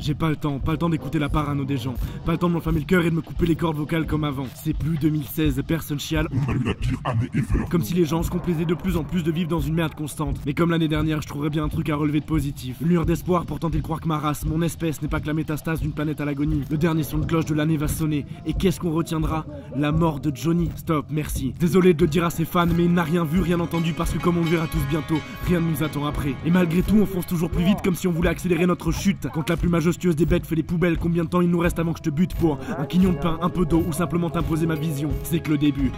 J'ai pas le temps d'écouter la parano des gens, pas le temps de m'enflammer le cœur et de me couper les cordes vocales comme avant. C'est plus 2016, personne chiale. On a eu la pire année ever. Comme si les gens se complaisaient de plus en plus de vivre dans une merde constante. Mais comme l'année dernière, je trouverais bien un truc à relever de positif. Une lueur d'espoir pour tenter de croire que ma race, mon espèce, n'est pas que la métastase d'une planète à l'agonie. Le dernier son de cloche de l'année va sonner. Et qu'est-ce qu'on retiendra? La mort de Johnny. Stop, merci. Désolé de le dire à ses fans, mais il n'a rien vu, rien entendu parce que comme on le verra tous bientôt, rien ne nous attend après. Et malgré tout, on fonce toujours plus vite comme si on voulait accélérer notre chute. Quand la plus majestueuse des bêtes fait les poubelles, combien de temps il nous reste avant que je te bute pour un quignon de pain, un peu d'eau ou simplement t'imposer ma vision? C'est que le début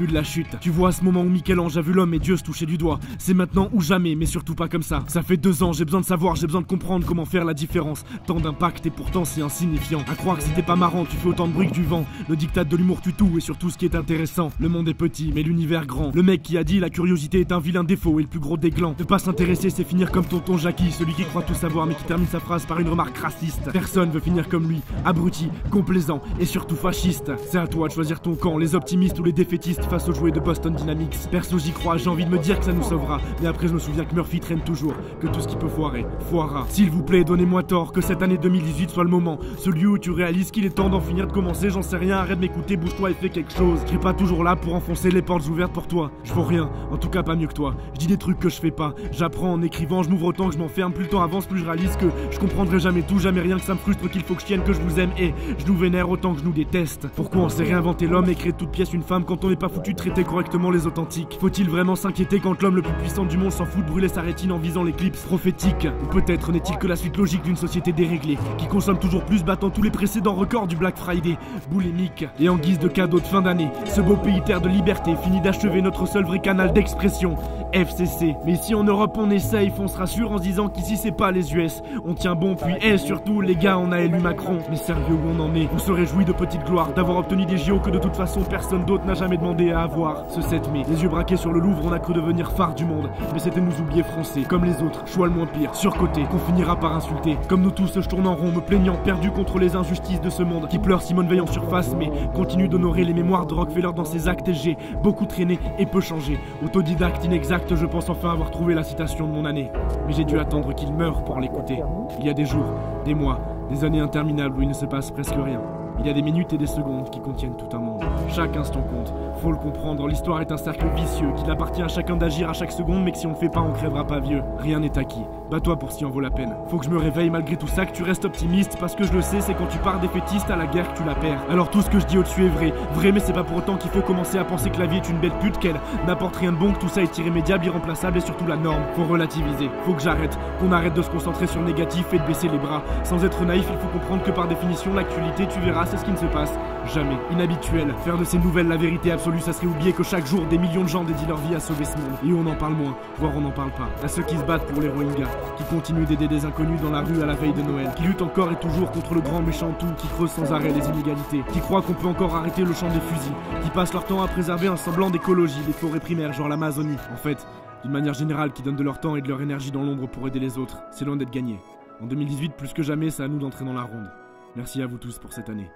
de la chute. Tu vois ce moment où Michel-Ange a vu l'homme et Dieu se toucher du doigt. C'est maintenant ou jamais, mais surtout pas comme ça. Ça fait 2 ans, j'ai besoin de savoir, j'ai besoin de comprendre comment faire la différence. Tant d'impact et pourtant c'est insignifiant. À croire que c'était pas marrant, tu fais autant de bruit que du vent. Le diktat de l'humour tue tout et surtout ce qui est intéressant. Le monde est petit, mais l'univers grand. Le mec qui a dit la curiosité est un vilain défaut et le plus gros des glands. Ne pas s'intéresser, c'est finir comme tonton Jackie, celui qui croit tout savoir mais qui termine sa phrase par une remarque raciste. Personne veut finir comme lui, abruti, complaisant et surtout fasciste. C'est à toi de choisir ton camp, les optimistes ou les défaitistes face aux jouets de Boston Dynamics. Perso j'y crois, j'ai envie de me dire que ça nous sauvera. Mais après je me souviens que Murphy traîne toujours, que tout ce qui peut foirer, foirera. S'il vous plaît, donnez-moi tort, que cette année 2018 soit le moment. Celui où tu réalises qu'il est temps d'en finir de commencer, j'en sais rien, arrête de m'écouter, bouge-toi et fais quelque chose. Je serai pas toujours là pour enfoncer les portes ouvertes pour toi. Je vaux rien, en tout cas pas mieux que toi. Je dis des trucs que je fais pas, j'apprends en écrivant, je m'ouvre autant que je m'enferme, plus le temps avance, plus je réalise que je comprendrai jamais tout, jamais rien, que ça me frustre, qu'il faut que je tienne, que je vous aime et je nous vénère autant que je nous déteste. Pourquoi on s'est réinventé l'homme et créé de toute pièce une femme quand on n'est pas foutu de traiter correctement les authentiques? Faut-il vraiment s'inquiéter quand l'homme le plus puissant du monde s'en fout de brûler sa rétine en visant l'éclipse prophétique? Ou peut-être n'est-il que la suite logique d'une société déréglée qui consomme toujours plus, battant tous les précédents records du Black Friday boulimique? Et en guise de cadeau de fin d'année, ce beau pays terre de liberté finit d'achever notre seul vrai canal d'expression, FCC. Mais ici en Europe on essaye, on se rassure en se disant qu'ici c'est pas les US. On tient bon puis surtout les gars on a élu Macron. Mais sérieux où on en est? On se réjouit de petite gloire d'avoir obtenu des JO que de toute façon personne d'autre n'a jamais demandé à avoir. Ce 7 mai, les yeux braqués sur le Louvre, on a cru devenir phare du monde. Mais c'était nous oublier français, comme les autres, choix le moins pire, surcoté, qu'on finira par insulter. Comme nous tous, je tourne en rond, me plaignant, perdu contre les injustices de ce monde qui pleure Simone Veil en surface, mais continue d'honorer les mémoires de Rockefeller dans ses actes. Et j'ai beaucoup traîné et peu changé. Autodidacte, inexact, je pense enfin avoir trouvé la citation de mon année. Mais j'ai dû attendre qu'il meure pour l'écouter. Il y a des jours, des mois, des années interminables où il ne se passe presque rien. Il y a des minutes et des secondes qui contiennent tout un monde. Chaque instant compte, faut le comprendre, l'histoire est un cercle vicieux qu'il appartient à chacun d'agir à chaque seconde, mais que si on le fait pas, on crèvera pas vieux. Rien n'est acquis, bats-toi pour si en vaut la peine. Faut que je me réveille malgré tout ça, que tu restes optimiste, parce que je le sais, c'est quand tu pars défaitiste à la guerre que tu la perds. Alors tout ce que je dis au-dessus est vrai, mais c'est pas pour autant qu'il faut commencer à penser que la vie est une bête pute, qu'elle n'apporte rien de bon, que tout ça est irrémédiable, irremplaçable et surtout la norme. Faut relativiser, faut que j'arrête, qu'on arrête de se concentrer sur le négatif et de baisser les bras. Sans être naïf, il faut comprendre que par définition, l'actualité, tu verras, c'est ce qui ne se passe jamais. Inhabituel, faire de ces nouvelles la vérité absolue, ça serait oublier que chaque jour, des millions de gens dédient leur vie à sauver ce monde. Et on en parle moins, voire on n'en parle pas. À ceux qui se battent pour les Rohingyas, qui continuent d'aider des inconnus dans la rue à la veille de Noël, qui luttent encore et toujours contre le grand méchant tout, qui creuse sans arrêt les inégalités, qui croient qu'on peut encore arrêter le chant des fusils, qui passent leur temps à préserver un semblant d'écologie, des forêts primaires, genre l'Amazonie. En fait, d'une manière générale, qui donnent de leur temps et de leur énergie dans l'ombre pour aider les autres. C'est loin d'être gagné. En 2018, plus que jamais, c'est à nous d'entrer dans la ronde. Merci à vous tous pour cette année.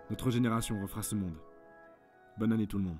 Notre génération refera ce monde. Bonne année tout le monde.